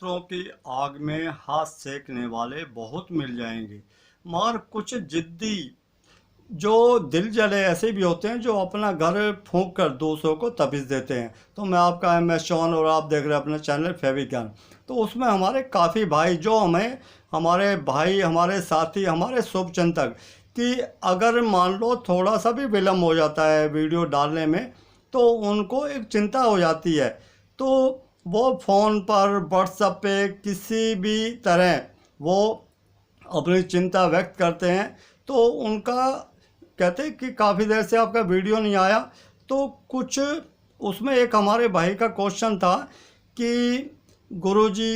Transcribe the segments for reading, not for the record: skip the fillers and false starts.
दूसरों की आग में हाथ सेकने वाले बहुत मिल जाएंगे, मगर कुछ जिद्दी जो दिल जले ऐसे भी होते हैं जो अपना घर फूंक कर दूसरों को तबीज़ देते हैं। तो मैं आपका MS शॉन और आप देख रहे हैं अपना चैनल फेविज्ञान। तो उसमें हमारे काफ़ी भाई जो हमें हमारे भाई हमारे साथी हमारे शुभचिंतक कि अगर मान लो थोड़ा सा भी विलम्ब हो जाता है वीडियो डालने में तो उनको एक चिंता हो जाती है। तो वो फ़ोन पर व्हाट्सएप पे किसी भी तरह वो अपनी चिंता व्यक्त करते हैं। तो उनका कहते हैं कि काफ़ी देर से आपका वीडियो नहीं आया। तो कुछ उसमें एक हमारे भाई का क्वेश्चन था कि गुरुजी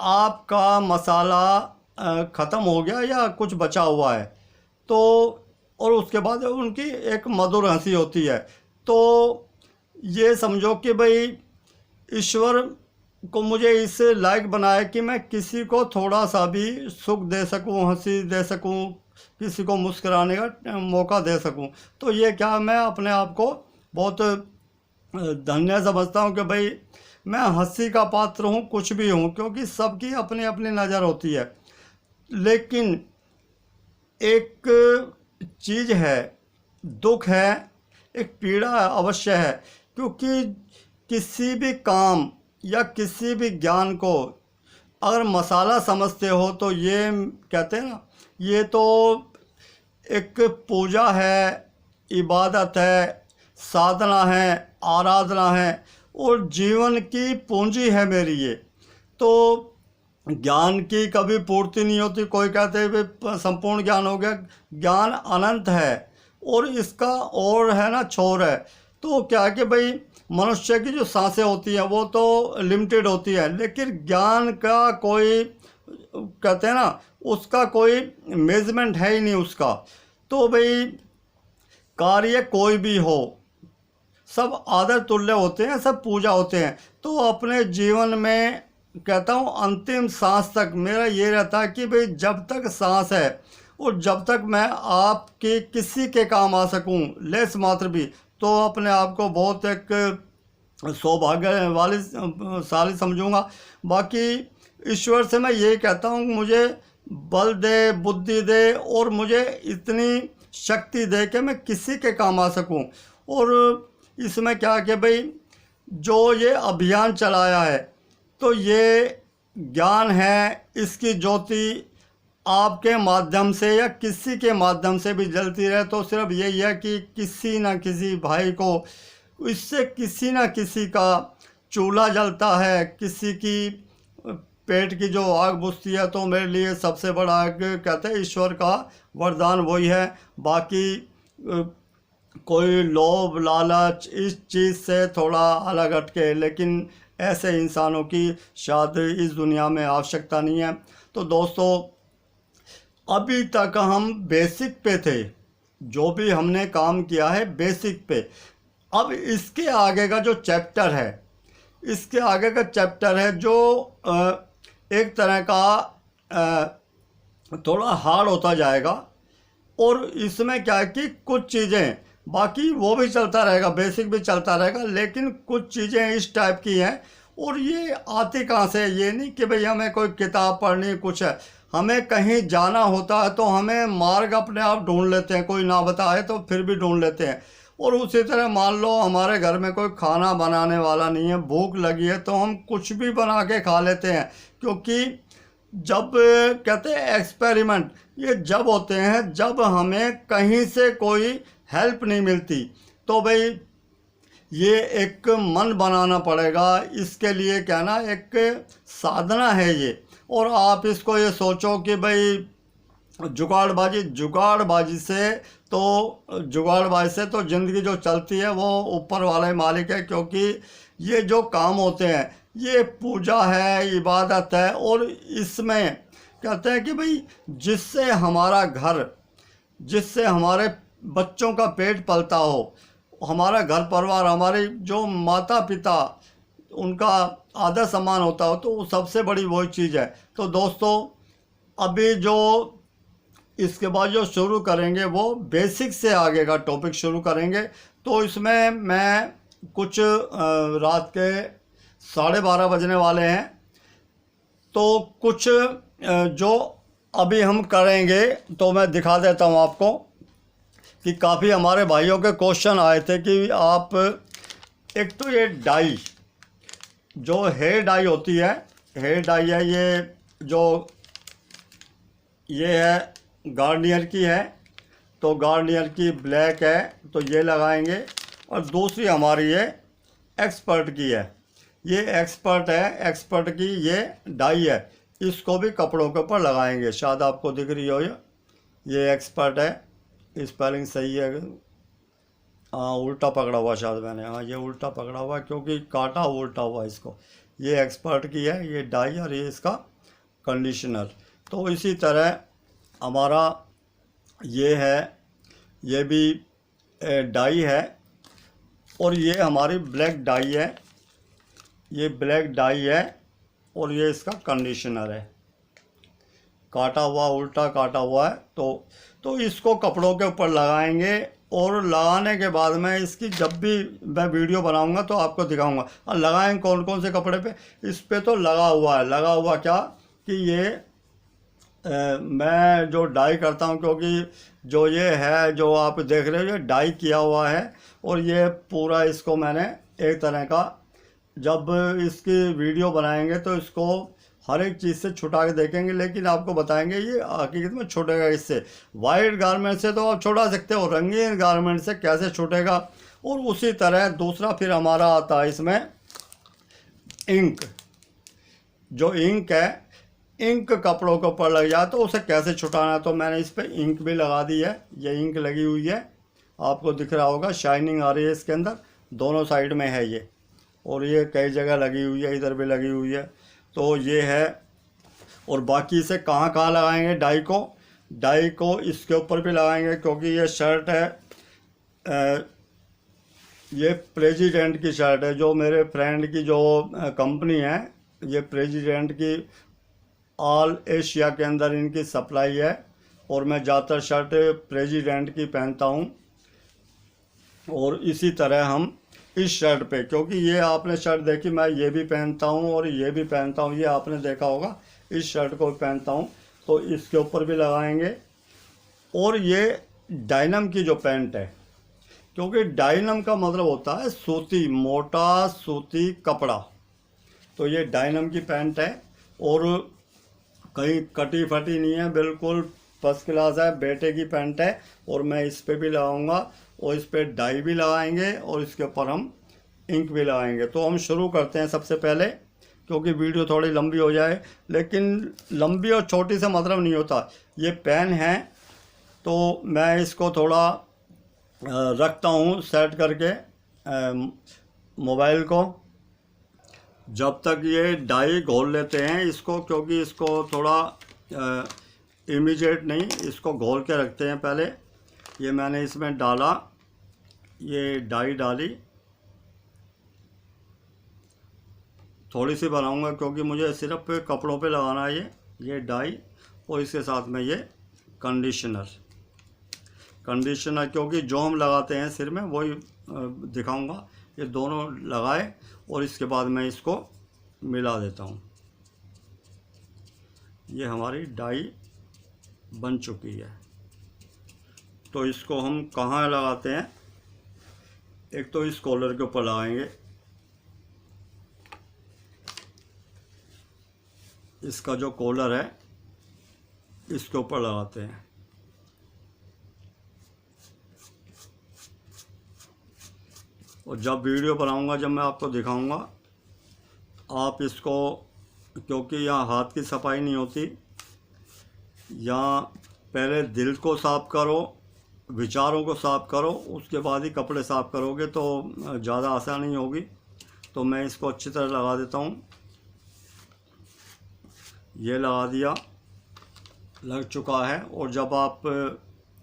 आपका मसाला ख़त्म हो गया या कुछ बचा हुआ है। तो और उसके बाद उनकी एक मधुर हंसी होती है। तो ये समझो कि भाई ईश्वर को मुझे इस लायक बनाया कि मैं किसी को थोड़ा सा भी सुख दे सकूं, हंसी दे सकूं, किसी को मुस्कुराने का मौका दे सकूं। तो ये क्या मैं अपने आप को बहुत धन्य समझता हूं कि भाई मैं हंसी का पात्र हूं, कुछ भी हूं, क्योंकि सबकी अपनी अपनी नज़र होती है। लेकिन एक चीज़ है, दुख है, एक पीड़ा अवश्य है, क्योंकि किसी भी काम या किसी भी ज्ञान को अगर मसाला समझते हो तो ये कहते हैं ना, ये तो एक पूजा है, इबादत है, साधना है, आराधना है और जीवन की पूंजी है मेरी ये। तो ज्ञान की कभी पूर्ति नहीं होती। कोई कहते हैं संपूर्ण ज्ञान हो गया, ज्ञान अनंत है और इसका और है ना छोर है। तो क्या कि भाई मनुष्य की जो सांसें होती हैं वो तो लिमिटेड होती है, लेकिन ज्ञान का कोई कहते हैं ना उसका कोई मेजरमेंट है ही नहीं उसका। तो भाई कार्य कोई भी हो, सब आदर तुल्य होते हैं, सब पूजा होते हैं। तो अपने जीवन में कहता हूँ अंतिम सांस तक मेरा ये रहता है कि भाई जब तक सांस है और जब तक मैं आपके किसी के काम आ सकूँ लेस मात्र भी, तो अपने आप को बहुत एक सौभाग्य वाली साली समझूंगा। बाकी ईश्वर से मैं ये कहता हूँ मुझे बल दे, बुद्धि दे और मुझे इतनी शक्ति दे कि मैं किसी के काम आ सकूँ। और इसमें क्या कि भाई जो ये अभियान चलाया है तो ये ज्ञान है, इसकी ज्योति आपके माध्यम से या किसी के माध्यम से भी जलती रहे। तो सिर्फ यही है कि किसी न किसी भाई को इससे किसी न किसी का चूल्हा जलता है, किसी की पेट की जो आग बुझती है। तो मेरे लिए सबसे बड़ा आग कहते हैं ईश्वर का वरदान वही है। बाकी कोई लोभ लालच इस चीज़ से थोड़ा अलग हटके, लेकिन ऐसे इंसानों की शायद इस दुनिया में आवश्यकता नहीं है। तो दोस्तों अभी तक हम बेसिक पे थे, जो भी हमने काम किया है बेसिक पे। अब इसके आगे का जो चैप्टर है, इसके आगे का चैप्टर है जो एक तरह का थोड़ा हार्ड होता जाएगा। और इसमें क्या है कि कुछ चीज़ें बाकी वो भी चलता रहेगा, बेसिक भी चलता रहेगा, लेकिन कुछ चीज़ें इस टाइप की हैं। और ये आती कहाँ से, ये नहीं कि भाई हमें कोई किताब पढ़नी कुछ है, हमें कहीं जाना होता है तो हमें मार्ग अपने आप ढूंढ लेते हैं, कोई ना बताए तो फिर भी ढूंढ लेते हैं। और उसी तरह मान लो हमारे घर में कोई खाना बनाने वाला नहीं है, भूख लगी है तो हम कुछ भी बना के खा लेते हैं। क्योंकि जब कहते हैं एक्सपेरिमेंट ये जब होते हैं जब हमें कहीं से कोई हेल्प नहीं मिलती। तो भाई ये एक मन बनाना पड़ेगा, इसके लिए क्या ना एक साधना है ये। और आप इसको ये सोचो कि भाई जुगाड़बाजी से तो ज़िंदगी जो चलती है वो ऊपर वाले मालिक है। क्योंकि ये जो काम होते हैं ये पूजा है, इबादत है। और इसमें कहते हैं कि भाई जिससे हमारा घर, जिससे हमारे बच्चों का पेट पलता हो, हमारा घर परिवार, हमारे जो माता पिता उनका आदर सम्मान होता हो, तो सबसे बड़ी वही चीज़ है। तो दोस्तों अभी जो इसके बाद जो शुरू करेंगे वो बेसिक से आगे का टॉपिक शुरू करेंगे। तो इसमें मैं कुछ रात के 12:30 बजने वाले हैं, तो कुछ जो अभी हम करेंगे तो मैं दिखा देता हूँ आपको कि काफ़ी हमारे भाइयों के क्वेश्चन आए थे कि आप, एक तो ये डाई जो हेयर डाई होती है, हेयर डाई है ये, जो ये है गार्नियर की है, तो गार्नियर की ब्लैक है तो ये लगाएंगे। और दूसरी हमारी ये एक्सपर्ट की है, ये एक्सपर्ट है, एक्सपर्ट की ये डाई है, इसको भी कपड़ों के ऊपर लगाएंगे। शायद आपको दिख रही हो ये एक्सपर्ट है, स्पेलिंग सही है, हाँ उल्टा पकड़ा हुआ शायद मैंने, हाँ ये उल्टा पकड़ा हुआ क्योंकि काटा उल्टा हुआ इसको। ये एक्सपर्ट की है ये डाई, और ये इसका कंडीशनर। तो इसी तरह हमारा ये है, ये भी डाई है, और ये हमारी ब्लैक डाई है, ये ब्लैक डाई है, और ये इसका कंडीशनर है, काटा हुआ उल्टा काटा हुआ है। तो इसको कपड़ों के ऊपर लगाएंगे, और लगाने के बाद में इसकी जब भी मैं वीडियो बनाऊंगा तो आपको दिखाऊंगा। और लगाएंगे कौन कौन से कपड़े पे, इस पे तो लगा हुआ है, लगा हुआ क्या कि ये मैं जो डाई करता हूँ, क्योंकि जो ये है जो आप देख रहे हो ये डाई किया हुआ है, और ये पूरा इसको मैंने एक तरह का, जब इसकी वीडियो बनाएंगे तो इसको हर एक चीज़ से छुटा के देखेंगे, लेकिन आपको बताएंगे ये हकीकत में छूटेगा इससे। वाइट गारमेंट से तो आप छुटा सकते हो, रंगीन गारमेंट से कैसे छूटेगा। और उसी तरह दूसरा फिर हमारा आता है इसमें इंक, जो इंक है, इंक कपड़ों के ऊपर लग जाए तो उसे कैसे छुटाना है। तो मैंने इस पर इंक भी लगा दी है, ये इंक लगी हुई है, आपको दिख रहा होगा, शाइनिंग आ रही है इसके अंदर, दोनों साइड में है ये, और ये कई जगह लगी हुई है, इधर भी लगी हुई है। तो ये है, और बाकी इसे कहाँ कहाँ लगाएंगे डाई को इसके ऊपर भी लगाएंगे, क्योंकि ये शर्ट है, ये प्रेसिडेंट की शर्ट है, जो मेरे फ्रेंड की जो कंपनी है, ये प्रेसिडेंट की ऑल एशिया के अंदर इनकी सप्लाई है, और मैं ज़्यादातर शर्ट प्रेसिडेंट की पहनता हूँ। और इसी तरह हम इस शर्ट पे, क्योंकि ये आपने शर्ट देखी, मैं ये भी पहनता हूँ और ये भी पहनता हूँ, ये आपने देखा होगा, इस शर्ट को भी पहनता हूँ, तो इसके ऊपर भी लगाएंगे। और ये डायनम की जो पैंट है, क्योंकि डायनम का मतलब होता है सूती, मोटा सूती कपड़ा, तो ये डायनम की पैंट है, और कहीं कटी फटी नहीं है, बिल्कुल फर्स्ट क्लास है, बेटे की पैंट है। और मैं इस पर भी लगाऊंगा, और इस पर डाई भी लगाएंगे, और इसके ऊपर हम इंक भी लगाएंगे। तो हम शुरू करते हैं सबसे पहले, क्योंकि वीडियो थोड़ी लंबी हो जाए, लेकिन लंबी और छोटी से मतलब नहीं होता। ये पेन है तो मैं इसको थोड़ा रखता हूँ सेट करके मोबाइल को, जब तक ये डाई घोल लेते हैं इसको, क्योंकि इसको थोड़ा इमीडिएट नहीं, इसको घोल के रखते हैं पहले। ये मैंने इसमें डाला, ये डाई डाली, थोड़ी सी बनाऊंगा क्योंकि मुझे सिर्फ कपड़ों पे लगाना है ये डाई, और इसके साथ में ये कंडीशनर, क्योंकि जो हम लगाते हैं सिर में वही दिखाऊंगा। ये दोनों लगाए, और इसके बाद मैं इसको मिला देता हूँ। ये हमारी डाई बन चुकी है। तो इसको हम कहाँ लगाते हैं, एक तो इस कॉलर के ऊपर लगाएंगे, इसका जो कॉलर है इसके ऊपर लगाते हैं। और जब वीडियो बनाऊंगा, जब मैं आपको दिखाऊंगा, आप इसको, क्योंकि यहाँ हाथ की सफाई नहीं होती, यहाँ पहले दिल को साफ़ करो, विचारों को साफ़ करो, उसके बाद ही कपड़े साफ़ करोगे तो ज़्यादा आसानी होगी। तो मैं इसको अच्छी तरह लगा देता हूँ। ये लगा दिया, लग चुका है। और जब आप,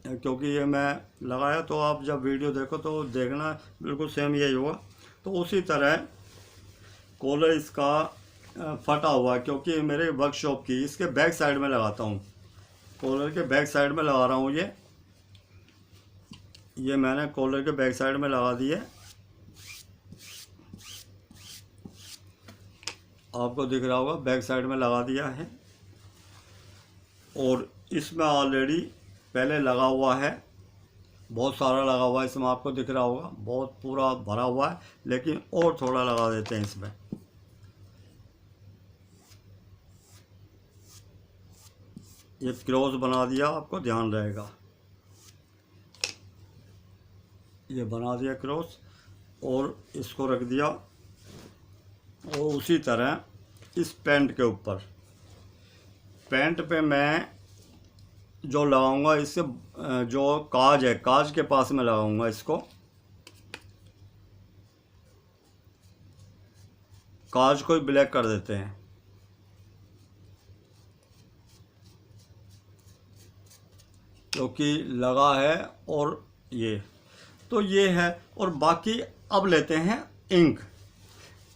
क्योंकि ये मैं लगाया, तो आप जब वीडियो देखो तो देखना बिल्कुल सेम यही होगा। तो उसी तरह कॉलर इसका फटा हुआ है, क्योंकि मेरे वर्कशॉप की इसके बैक साइड में लगाता हूँ, कॉलर के बैक साइड में लगा रहा हूँ। ये मैंने कॉलर के बैक साइड में लगा दिए। आपको दिख रहा होगा, बैक साइड में लगा दिया है। और इसमें ऑलरेडी पहले लगा हुआ है, बहुत सारा लगा हुआ है इसमें, आपको दिख रहा होगा बहुत पूरा भरा हुआ है, लेकिन और थोड़ा लगा देते हैं इसमें। ये क्रॉस बना दिया, आपको ध्यान रहेगा, ये बना दिया क्रॉस और इसको रख दिया। और उसी तरह इस पैंट के ऊपर, पैंट पे मैं जो लगाऊंगा, इससे जो काज है, काज के पास में लगाऊंगा इसको। काज को ब्लैक कर देते हैं, क्योंकि लगा है। और ये तो ये है। और बाकी अब लेते हैं इंक।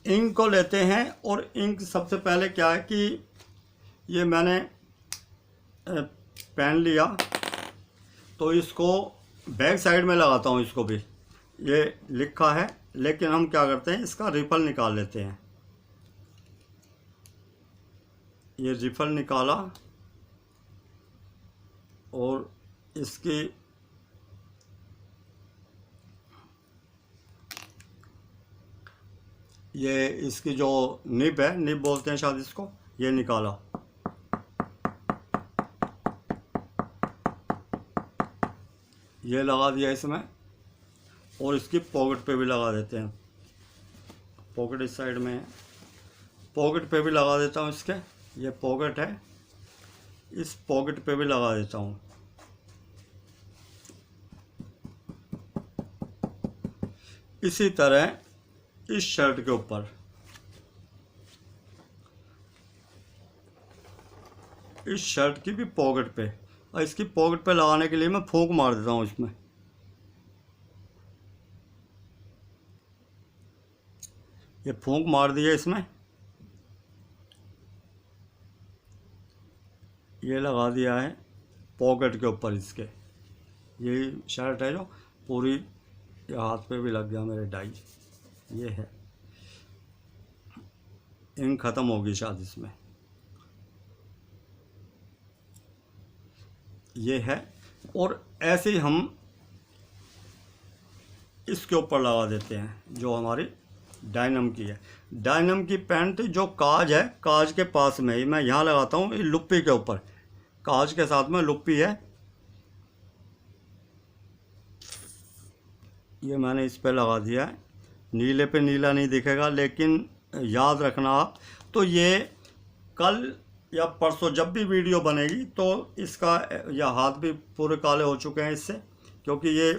इंक को लेते हैं, और इंक सबसे पहले क्या है कि ये मैंने पेन लिया, तो इसको बैक साइड में लगाता हूँ। इसको भी ये लिखा है, लेकिन हम क्या करते हैं, इसका रिफल निकाल लेते हैं। ये रिफल निकाला और इसकी ये इसकी जो निब है, निब बोलते हैं शायद इसको, ये निकाला। ये लगा दिया इसमें, और इसकी पॉकेट पे भी लगा देते हैं। पॉकेट इस साइड में है, पॉकेट पे भी लगा देता हूँ इसके। ये पॉकेट है, इस पॉकेट पे भी लगा देता हूँ। इसी तरह इस शर्ट के ऊपर, इस शर्ट की भी पॉकेट पे, और इसकी पॉकेट पे लगाने के लिए मैं फूंक मार देता हूँ इसमें। ये फूंक मार दिया इसमें, ये लगा दिया है पॉकेट के ऊपर इसके। यही शर्ट है जो पूरी, ये हाथ पे भी लग गया मेरे डाई। ये है, इंक ख़त्म होगी शायद इसमें। ये है। और ऐसे ही हम इसके ऊपर लगा देते हैं, जो हमारी डायनम की है। डायनम की पैंट जो काज है, काज के पास में ही मैं यहाँ लगाता हूँ, लुप्पी के ऊपर, काज के साथ में लुप्पी है। ये मैंने इस पे लगा दिया है। नीले पे नीला नहीं दिखेगा, लेकिन याद रखना आप, तो ये कल या परसों जब भी वीडियो बनेगी तो इसका या हाथ भी पूरे काले हो चुके हैं इससे, क्योंकि ये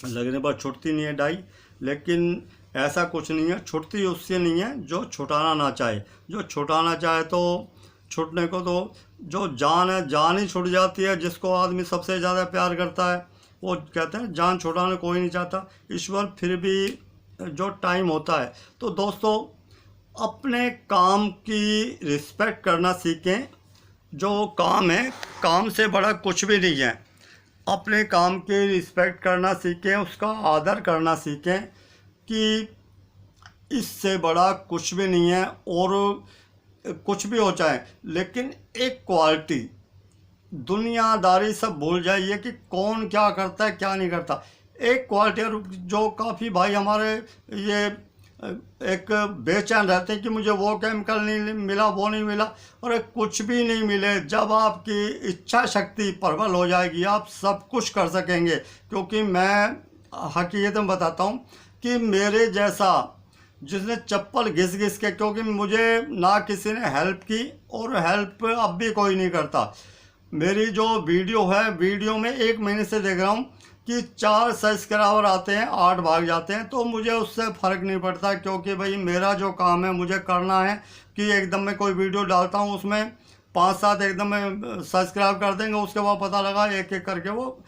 लगने पर छुटती नहीं है डाई। लेकिन ऐसा कुछ नहीं है, छुटती उससे नहीं है जो छुटाना ना चाहे। जो छुटाना चाहे तो छुटने को तो जो जान है, जान ही छुट जाती है। जिसको आदमी सबसे ज़्यादा प्यार करता है, वो कहते हैं जान छुटाना कोई नहीं चाहता ईश्वर, फिर भी जो टाइम होता है। तो दोस्तों, अपने काम की रिस्पेक्ट करना सीखें। जो काम है, काम से बड़ा कुछ भी नहीं है। अपने काम की रिस्पेक्ट करना सीखें, उसका आदर करना सीखें कि इससे बड़ा कुछ भी नहीं है। और कुछ भी हो चाहे, लेकिन एक क्वालिटी, दुनियादारी सब भूल जाइए कि कौन क्या करता है क्या नहीं करता। एक क्वालिटी, जो काफ़ी भाई हमारे ये एक बेचैन रहते हैं कि मुझे वो केमिकल नहीं मिला, वो नहीं मिला। और कुछ भी नहीं मिले, जब आपकी इच्छा शक्ति प्रबल हो जाएगी, आप सब कुछ कर सकेंगे। क्योंकि मैं हकीकत में बताता हूँ कि मेरे जैसा जिसने चप्पल घिस घिस के, क्योंकि मुझे ना किसी ने हेल्प की और हेल्प अब भी कोई नहीं करता। मेरी जो वीडियो है, वीडियो में 1 महीने से देख रहा हूँ कि 4 सब्सक्राइबर आते हैं, 8 भाग जाते हैं। तो मुझे उससे फ़र्क नहीं पड़ता, क्योंकि भाई मेरा जो काम है मुझे करना है। कि एकदम में कोई वीडियो डालता हूँ, उसमें 5-7 एकदम में सब्सक्राइब कर देंगे, उसके बाद पता लगा एक एक करके वो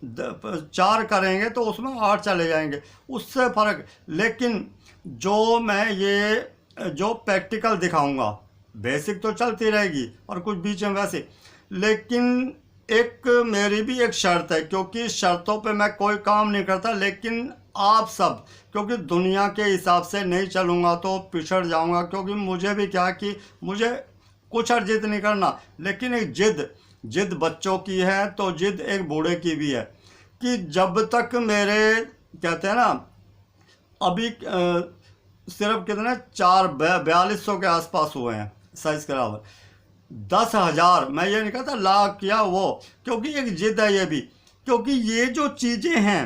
4 करेंगे तो उसमें 8 चले जाएंगे, उससे फ़र्क। लेकिन जो मैं ये जो प्रैक्टिकल दिखाऊंगा, बेसिक तो चलती रहेगी और कुछ बीच में वैसे, लेकिन एक मेरी भी एक शर्त है, क्योंकि शर्तों पे मैं कोई काम नहीं करता। लेकिन आप सब, क्योंकि दुनिया के हिसाब से नहीं चलूँगा तो पिछड़ जाऊँगा, क्योंकि मुझे भी क्या कि मुझे कुछ और जिद नहीं करना, लेकिन एक जिद बच्चों की है तो जिद एक बूढ़े की भी है कि जब तक मेरे कहते हैं ना अभी सिर्फ कितने 4200 के आसपास हुए हैं सब्सक्राइबर, 10,000, मैं ये नहीं कहता लाख या वो, क्योंकि एक जिद है ये भी, क्योंकि ये जो चीज़ें हैं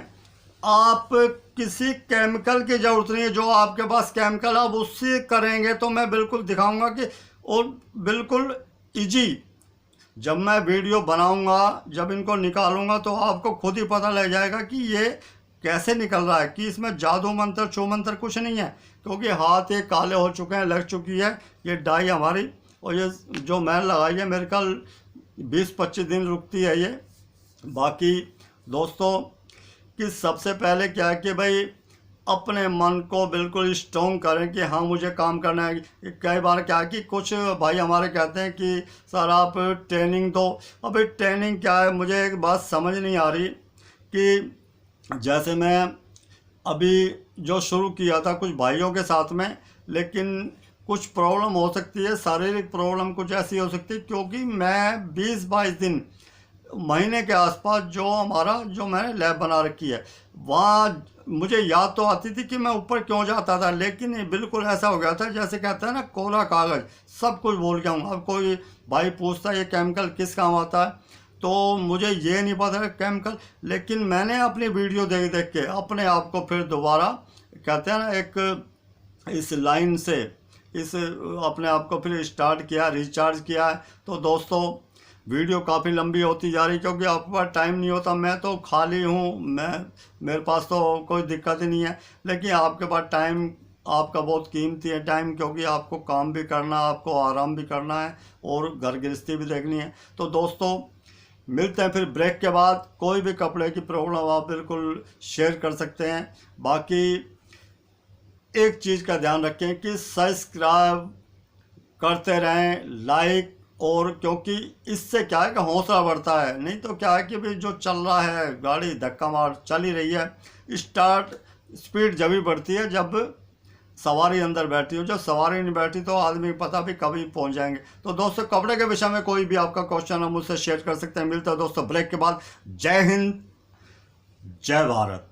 आप किसी केमिकल की ज़रूरत नहीं है, जो आपके पास केमिकल आप उससे करेंगे तो मैं बिल्कुल दिखाऊंगा कि और बिल्कुल इजी, जब मैं वीडियो बनाऊंगा जब इनको निकालूंगा तो आपको खुद ही पता लग जाएगा कि ये कैसे निकल रहा है, कि इसमें जादू मंत्र छू मंत्र कुछ नहीं है, क्योंकि हाथ ये काले हो चुके हैं, लग चुकी है ये डाई हमारी, और ये जो मैंने लगाई है मेरे ख्याल 20-25 दिन रुकती है ये। बाकी दोस्तों कि सबसे पहले क्या है कि भाई अपने मन को बिल्कुल स्ट्रॉन्ग करें कि हाँ मुझे काम करना है। कई बार क्या है कि कुछ भाई हमारे कहते हैं कि सर आप ट्रेनिंग दो, अभी ट्रेनिंग क्या है, मुझे एक बात समझ नहीं आ रही कि जैसे मैं अभी जो शुरू किया था कुछ भाइयों के साथ में, लेकिन कुछ प्रॉब्लम हो सकती है, शारीरिक प्रॉब्लम कुछ ऐसी हो सकती है, क्योंकि मैं 20-22 दिन महीने के आसपास जो मैंने लैब बना रखी है वहाँ मुझे याद तो आती थी कि मैं ऊपर क्यों जाता था, लेकिन ये बिल्कुल ऐसा हो गया था जैसे कहते हैं ना कोरा कागज़, सब कुछ भूल गया हूँ। अब कोई भाई पूछता है ये केमिकल किस काम आता है, तो मुझे ये नहीं पता है केमिकल, लेकिन मैंने अपनी वीडियो देख देख के अपने आप को फिर दोबारा कहते हैं ना एक इस लाइन से इस अपने आप को फिर स्टार्ट किया, रिचार्ज किया है। तो दोस्तों वीडियो काफ़ी लंबी होती जा रही, क्योंकि आपके पास टाइम नहीं होता, मैं तो खाली हूँ, मेरे पास तो कोई दिक्कत ही नहीं है, लेकिन आपके पास टाइम आपका बहुत कीमती है टाइम, क्योंकि आपको काम भी करना है, आपको आराम भी करना है और घर गृहस्थी भी देखनी है। तो दोस्तों मिलते हैं फिर ब्रेक के बाद, कोई भी कपड़े की प्रॉब्लम आप बिल्कुल शेयर कर सकते हैं। बाकी एक चीज़ का ध्यान रखें कि सब्सक्राइब करते रहें, लाइक, और क्योंकि इससे क्या है कि हौसला बढ़ता है, नहीं तो क्या है कि भाई जो चल रहा है गाड़ी धक्का मार चल ही रही है, स्टार्ट स्पीड जब भी बढ़ती है जब सवारी अंदर बैठी हो, जब सवारी नहीं बैठी तो आदमी को पता भी कभी पहुंच जाएंगे। तो दोस्तों कपड़े के विषय में कोई भी आपका क्वेश्चन है मुझसे शेयर कर सकते हैं। मिलता है दोस्तों ब्रेक के बाद। जय हिंद, जय भारत।